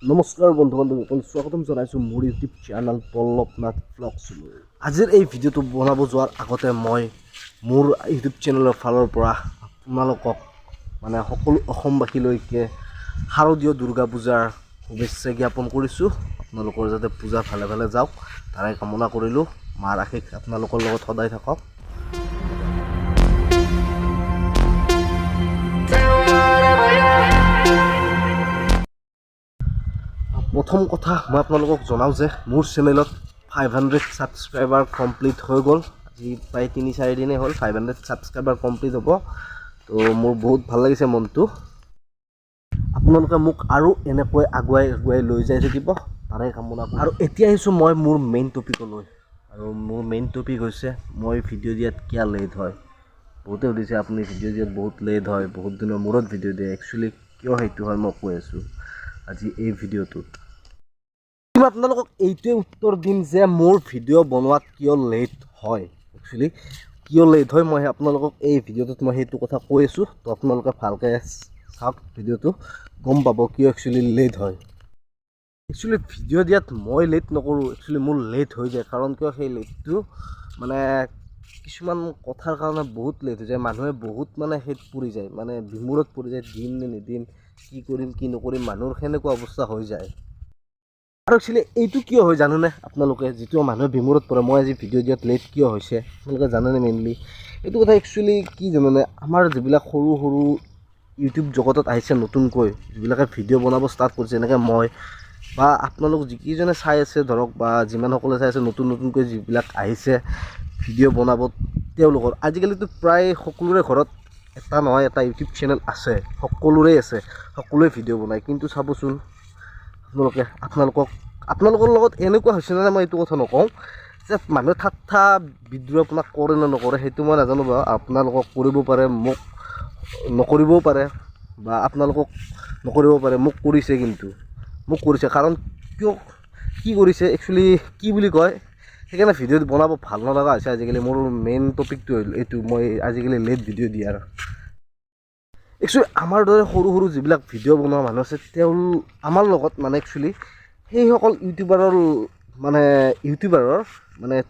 নমস্কাৰ বন্ধু বান্ধৱীসকল, স্বাগতম জনাইছোঁ মোৰ ইউটিউব চেনেল পল্লৱনাথ ব্লগছলৈ। আজিৰ এই ভিডিঅ'টো বনাব যোৱাৰ আগতে মই মোৰ ইউটিউব চেনেলৰ ফালৰ পৰা আপোনালোকক সকলো অসমবাসীলৈকে শাৰদীয় দুৰ্গা পূজাৰ শুভেচ্ছা জ্ঞাপন কৰিছোঁ। আপোনালোকৰ যাতে পূজা ভালে ভালে যাওক তাৰে কামনা কৰিলোঁ। মাৰ আশীষ আপোনালোকৰ লগত সদায় থাকক। প্ৰথম কথা মই আপোনালোকক জনাওঁ যে মোৰ চেনেলত 500 ছাবস্ক্ৰাইবাৰ কমপ্লিট হৈ গ'ল। আজি প্ৰায় 3-4 দিনেই হ'ল 500 ছাবস্ক্ৰাইবাৰ কমপ্লিট হ'ব। তো মোৰ বহুত ভাল লাগিছে মনটো। আপোনালোকে মোক আৰু এনেকৈ আগুৱাই লৈ যাই থাকিব তাৰে কামনা কৰোঁ। আৰু এতিয়া আহিছোঁ মই মোৰ মেইন টপিকলৈ। আৰু মোৰ মেইন টপিক হৈছে মই ভিডিঅ' দিয়াত কিয় লেট হয়। বহুতে সুধিছে আপুনি ভিডিঅ' দিয়াত বহুত লেট হয়, বহুত দিনৰ মূৰত ভিডিঅ' দিয়ে। একচুৱেলি কিয় সেইটো হয় মই কৈ আছোঁ আজি এই ভিডিঅ'টোত। মই আপোনালোকক এইটোৱে উত্তৰ দিম যে মোৰ ভিডিঅ' বনোৱাত কিয় লেট হয়। একচুৱেলি কিয় লেট হয় মই আপোনালোকক এই ভিডিঅ'টোত মই সেইটো কথা কৈ আছোঁ। তো আপোনালোকে ভালকৈ চাওক ভিডিঅ'টো, গম পাব কিয় একচুৱেলি লেট হয়। একচুৱেলি ভিডিঅ' দিয়াত মই লেট নকৰোঁ, একচুৱেলি মোৰ লেট হৈ যায়। কাৰণ কিয় সেই লেটটো কিছুমান কথাৰ কাৰণে বহুত লেট হৈ যায়। মানুহে বহুত সেইত পৰি যায়, বিমূৰত পৰি যায়, দিম নে নিদিম, কি কৰিম কি নকৰিম, মানুহৰ সেনেকুৱা অৱস্থা হৈ যায়। আৰু একচুৱেলি এইটো কিয় হয় জানেনে আপোনালোকে, যিটো মানুহে বিমূৰত পৰে মই আজি ভিডিঅ' দিয়াত লেট কিয় হৈছে আপোনালোকে জানেনে? মেইনলি এইটো কথা একচুৱেলি কি জানেনে, আমাৰ যিবিলাক সৰু সৰু ইউটিউব জগতত আহিছে নতুনকৈ, যিবিলাকে ভিডিঅ' বনাব ষ্টাৰ্ট কৰিছে, যেনেকৈ মই বা আপোনালোক যিকেইজনে চাই আছে ধৰক, বা যিমানসকলে চাই আছে নতুনকৈ যিবিলাক আহিছে ভিডিঅ' বনাব, তেওঁলোকৰ আজিকালিতো প্ৰায় সকলোৰে ঘৰত এটা নহয় এটা ইউটিউব চেনেল আছে, সকলোৰে আছে, সকলোৱে ভিডিঅ' বনায়। কিন্তু চাবচোন আপোনালোকৰ লগত এনেকুৱা হৈছে নে, মই এইটো কথা নকওঁ যে মানুহে ঠাট্টা বিদ্ৰোহ আপোনাক কৰে নে নকৰে সেইটো মই নাজানো বাৰু। আপোনালোকক কৰিব পাৰে, মোক নকৰিবও পাৰে, বা আপোনালোকক নকৰিব পাৰে, মোক কৰিছে। কিন্তু মোক কৰিছে কাৰণ কিয় কি কৰিছে একচুৱেলি কি বুলি কয়, সেইকাৰণে ভিডিঅ' বনাব ভাল নলগা হৈছে আজিকালি। মোৰ মেইন টপিকটো হ'ল এইটো, মই আজিকালি লেট ভিডিঅ' দিয়াৰ। একচুৱেলি আমাৰ দৰে সৰু সৰু যিবিলাক ভিডিঅ' বনোৱা মানুহ আছে, আমাৰ লগত একচুৱেলি সেইসকল ইউটিউবাৰৰ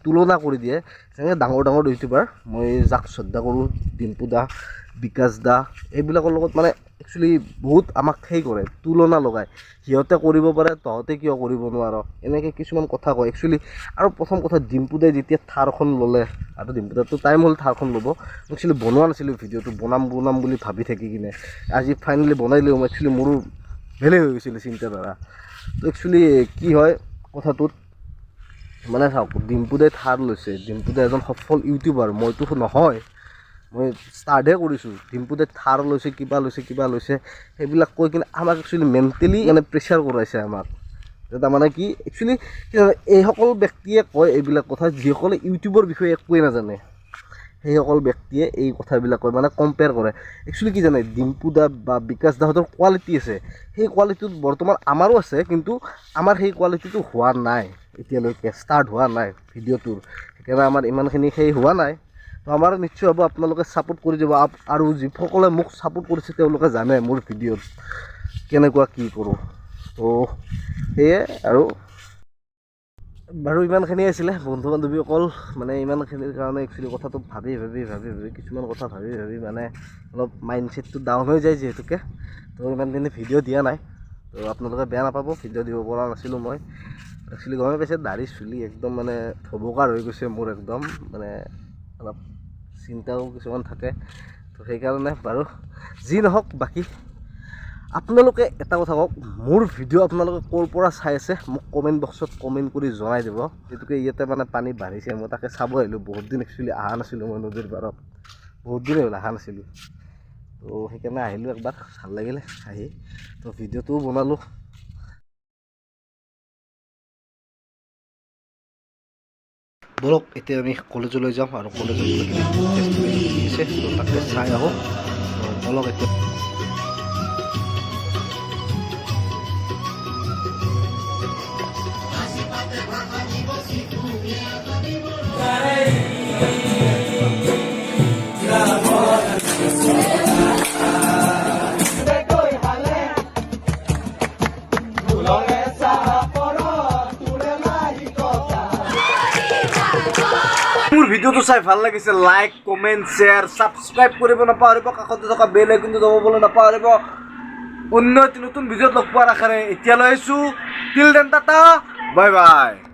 তুলনা কৰি দিয়ে। যেনেকৈ ডাঙৰ ডাঙৰ ইউটিউবাৰ, মই যাক শ্ৰদ্ধা কৰোঁ, ডিম্পু দা, বিকাশ দা, এইবিলাকৰ লগত একচুৱেলি বহুত আমাক কৰে, তুলনা লগায়। সিহঁতে কৰিব পাৰে, তহঁতে কিয় কৰিব নোৱাৰ, এনেকৈ কিছুমান কথা কয় একচুৱেলি। আৰু প্ৰথম কথা, ডিম্পু দাই যেতিয়া থাৰখন ল'লে, আৰু ডিম্পু দাটো টাইম হ'ল থাৰখন ল'ব, একচুৱেলি বনোৱা নাছিলোঁ ভিডিঅ'টো, বনাম বুলি ভাবি থাকি কিনে আজি ফাইনেলি বনাই দিলোঁ। একচুৱেলি মোৰো বেলেগ হৈ গৈছিলে চিন্তাধাৰা। তো একচুৱেলি কি হয় কথাটোত, চাওক, ডিম্পু দাই থাৰ লৈছে, ডিম্পু দাই এজন সফল ইউটিউবাৰ, মইতো নহয়, মই ষ্টাৰ্টহে কৰিছোঁ। ডিম্পু দাই থাৰ লৈছে, কিবা লৈছে, সেইবিলাক কৈ কিনে আমাক একচুৱেলি মেণ্টেলি প্ৰেছাৰ কৰাইছে আমাক। কি একচুৱেলি এইসকল ব্যক্তিয়ে কয় এইবিলাক কথা, যিসকলে ইউটিউবৰ বিষয়ে একোৱেই নাজানে, সেইসকল ব্যক্তিয়ে এই কথাবিলাক কয়, কম্পেয়াৰ কৰে। একচুৱেলি কি জানে, ডিম্পু দা বা বিকাশ দাহঁতৰ কোৱালিটি আছে, সেই কোৱালিটিটো বৰ্তমান আমাৰো আছে, কিন্তু আমাৰ সেই কোৱালিটিটো হোৱা নাই এতিয়ালৈকে, ষ্টাৰ্ট হোৱা নাই ভিডিঅ'টোৰ, সেইকাৰণে আমাৰ ইমানখিনি হোৱা নাই। তো আমাৰ নিশ্চয় হ'ব, আপোনালোকে ছাপোৰ্ট কৰি দিব। আৰু যিসকলে মোক ছাপোৰ্ট কৰিছে তেওঁলোকে জানে মোৰ ভিডিঅ'ত কেনেকুৱা কি কৰোঁ। তো সেয়ে আৰু বাৰু ইমানখিনি আছিলে বন্ধু বান্ধৱীসকল। ইমানখিনিৰ কাৰণে একচুৱেলি কথাটো ভাবি কিছুমান কথা ভাবি অলপ মাইণ্ডছেটটো ডাউন হৈ যায় যিহেতুকে। তো ইমানখিনি ভিডিঅ' দিয়া নাই, তো আপোনালোকে বেয়া নাপাব, ভিডিঅ' দিব পৰা নাছিলোঁ মই। একচুৱেলি গমে পাইছে, দাঢ়ি চুলি একদম ভবকাৰ হৈ গৈছে মোৰ, একদম অলপ চিন্তাও কিছুমান থাকে। তো সেইকাৰণে বাৰু যি নহওক, বাকী আপোনালোকে এটা কথা কওক, মোৰ ভিডিঅ' আপোনালোকে ক'ৰ পৰা চাই আছে মোক কমেণ্ট বক্সত কমেণ্ট কৰি জনাই দিব। যিহেতুকে ইয়াতে পানী বাঢ়িছে, মই তাকে চাব আহিলোঁ। বহুত দিন একচুৱেলি অহা নাছিলোঁ, মই নদীৰ পাৰত বহুত দিনেই হ'ল অহা নাছিলোঁ। তো সেইকাৰণে আহিলোঁ একবাৰ, ভাল লাগিলে আহি। তো ভিডিঅ'টোও বনালোঁ। বলক এতিয়া আমি কলেজলৈ যাম, আৰু কলেজত ফেষ্টিভেল দিছে, তো তাকে চাই আহোঁ। বলক এতিয়া। ভিডিঅ'টো চাই ভাল লাগিছে লাইক কমেণ্ট শ্বেয়াৰ ছাবস্ক্ৰাইব কৰিব নাপাহৰিব কাষতে থকা বেল আইকনটো দবাবলৈ নাপাহৰিব অন্য এটি নতুন ভিডিঅ'ত লগ পোৱাৰ আশাৰে এতিয়ালৈ আহিছোঁ till then tata bye bye